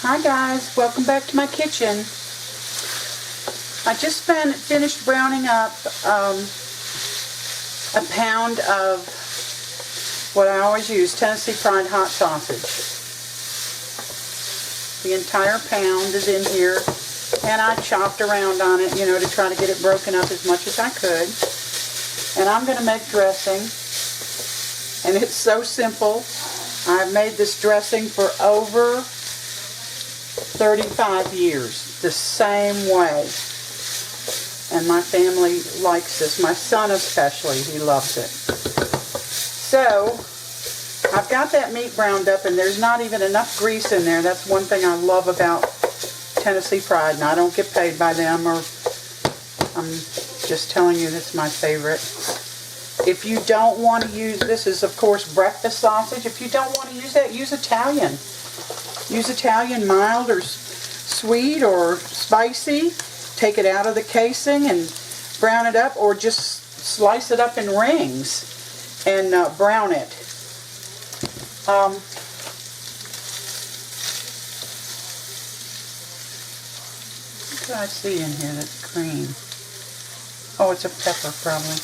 Hi guys, welcome back to my kitchen. I just finished browning up a pound of what I always use, Tennessee fried hot sausage. The entire pound is in here, and I chopped around on it, you know, to try to get it broken up as much as I could. And I'm going to make dressing, and it's so simple. I've made this dressing for over 35 years, the same way. And my family likes this. My son especially, he loves it. So, I've got that meat browned up, and there's not even enough grease in there. That's one thing I love about Tennessee Fried, and I don't get paid by them, or I'm just telling you this is my favorite. If you don't want to use, this is of course breakfast sausage. If you don't want to use that, use Italian. Use Italian, mild or sweet or spicy. Take it out of the casing and brown it up, or just slice it up in rings and brown it. What do I see in here that's green? Oh, it's a pepper probably.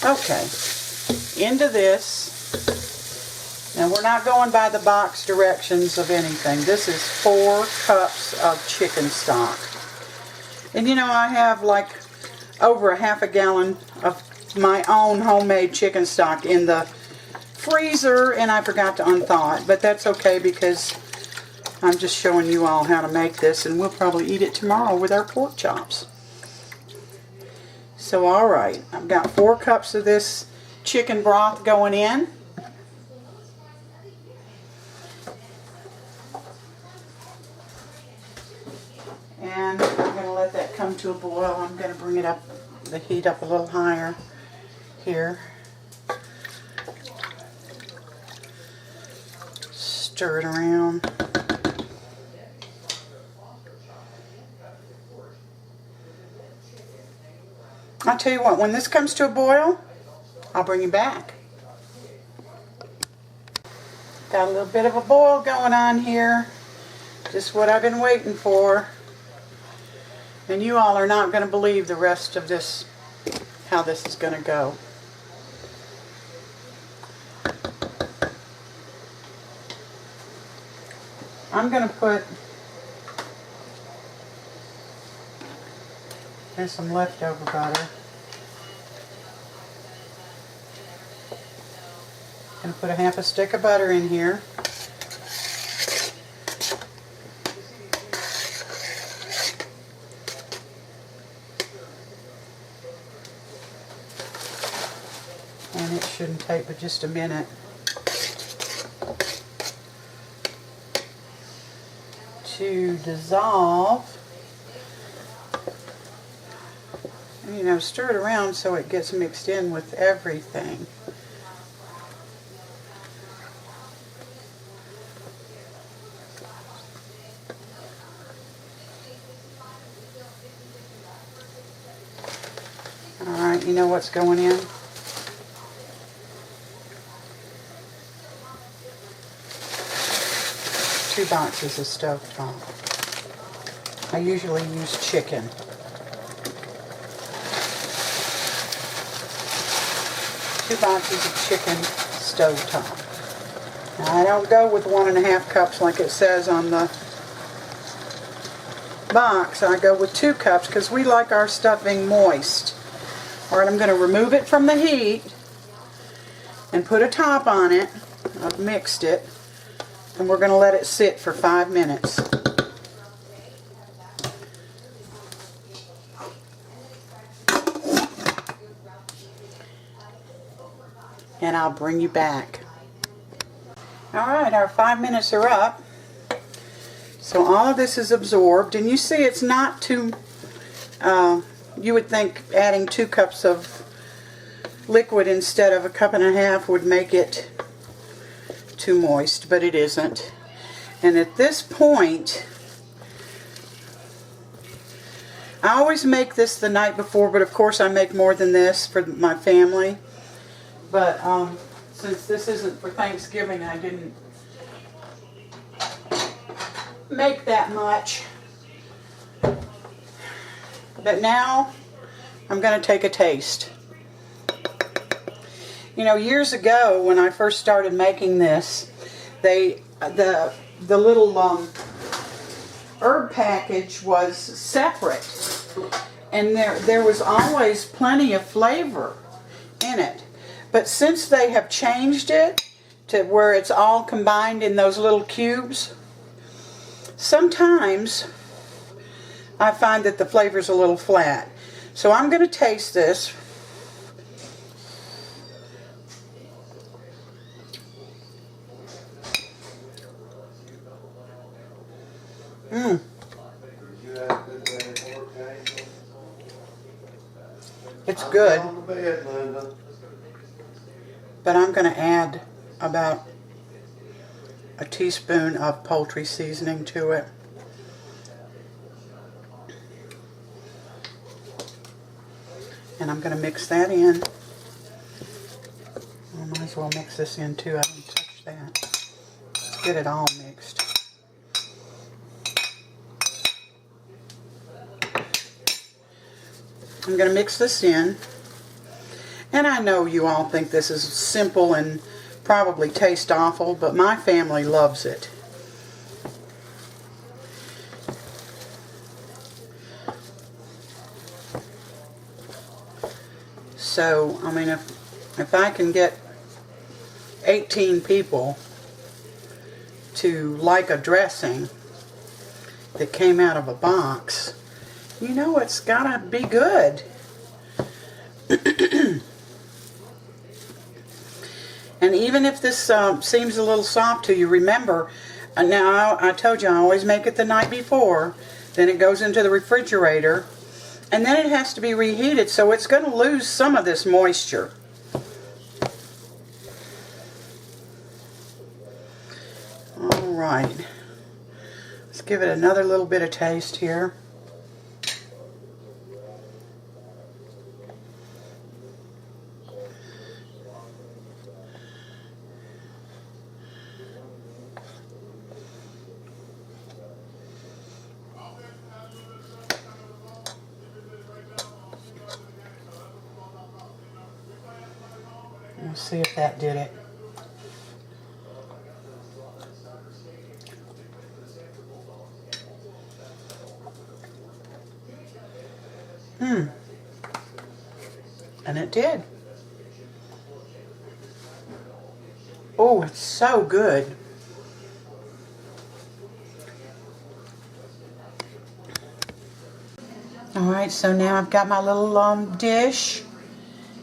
Okay, into this. Now we're not going by the box directions of anything. This is 4 cups of chicken stock. And you know, I have like over a half a gallon of my own homemade chicken stock in the freezer, and I forgot to unthaw it. But that's okay, because I'm just showing you all how to make this, and we'll probably eat it tomorrow with our pork chops. So alright, I've got 4 cups of this chicken broth going in. And I'm going to let that come to a boil. I'm going to bring it up, the heat up a little higher here. Stir it around. I'll tell you what, when this comes to a boil, I'll bring you back. Got a little bit of a boil going on here. Just what I've been waiting for. And you all are not going to believe the rest of this, how this is going to go. I'm going to put, there's some leftover butter. I'm going to put a half a stick of butter in here. And it shouldn't take but just a minute to dissolve. And, you know, stir it around so it gets mixed in with everything. Alright, you know what's going in? 2 boxes of stovetop. I usually use chicken. 2 boxes of chicken stovetop. Now I don't go with 1.5 cups like it says on the box. I go with 2 cups because we like our stuffing moist. Alright, I'm going to remove it from the heat and put a top on it. I've mixed it. And we're going to let it sit for 5 minutes. And I'll bring you back. Alright, our 5 minutes are up. So all of this is absorbed. And you see it's not too, you would think adding 2 cups of liquid instead of 1.5 cups would make it too moist, but it isn't. And at this point, I always make this the night before, but of course I make more than this for my family. But since this isn't for Thanksgiving, I didn't make that much. But now I'm going to take a taste. You know, years ago when I first started making this, the little herb package was separate, and there was always plenty of flavor in it. But since they have changed it to where it's all combined in those little cubes, sometimes I find that the flavor's a little flat. So I'm going to taste this. It's good. But I'm going to add about a teaspoon of poultry seasoning to it. And I'm going to mix that in. I might as well mix this in too. I didn't touch that. Let's get it all mixed. I'm going to mix this in. And I know you all think this is simple and probably tastes awful, but my family loves it. So, I mean, if I can get 18 people to like a dressing that came out of a box, you know it's gotta be good. And even if this seems a little soft to you, remember, now I told you I always make it the night before, then it goes into the refrigerator, and then it has to be reheated, so it's going to lose some of this moisture. Alright, let's give it another little bit of taste here. We'll see if that did it. And it did. Oh, it's so good. Alright, so now I've got my little dish.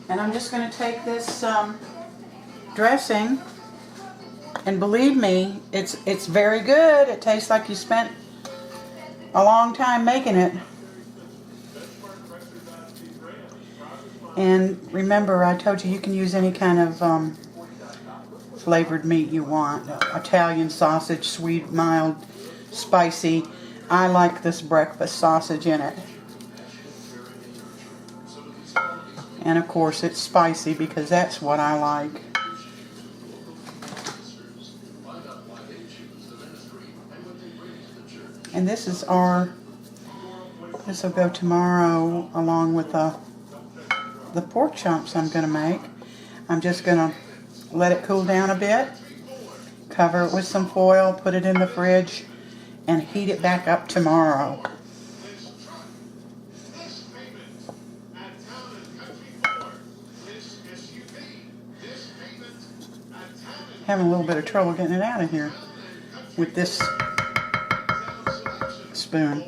And I'm just going to take this dressing, and believe me, it's very good. It tastes like you spent a long time making it. And remember, I told you can use any kind of flavored meat you want. Italian sausage, sweet, mild, spicy. I like this breakfast sausage in it. And of course it's spicy because that's what I like. And this will go tomorrow along with the pork chops I'm going to make. I'm just going to let it cool down a bit, cover it with some foil, put it in the fridge, and heat it back up tomorrow. Having a little bit of trouble getting it out of here with this spoon.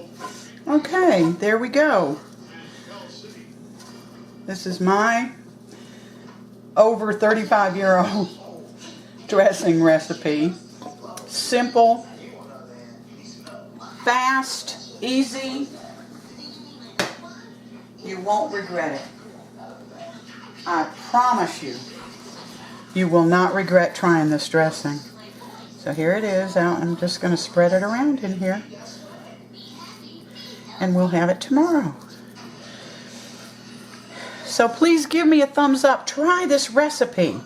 Okay, there we go. This is my over 35-year-old dressing recipe. Simple, fast, easy. You won't regret it. I promise you. You will not regret trying this dressing. So here it is. I'm just going to spread it around in here. And we'll have it tomorrow. So please give me a thumbs up. Try this recipe.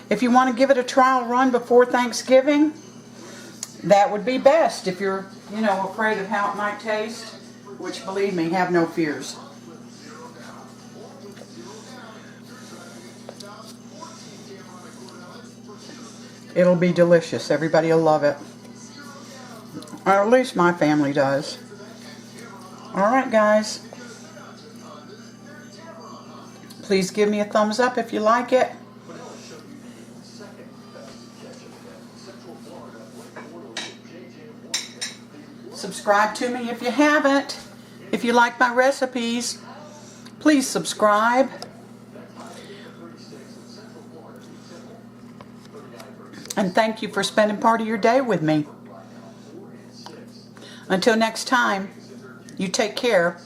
If you want to give it a trial run before Thanksgiving, that would be best if you're, you know, afraid of how it might taste, which, believe me, have no fears. It'll be delicious. Everybody will love it. Or at least my family does. Alright, guys. Please give me a thumbs up if you like it. Subscribe to me if you haven't. If you like my recipes, please subscribe. And thank you for spending part of your day with me. Until next time, you take care.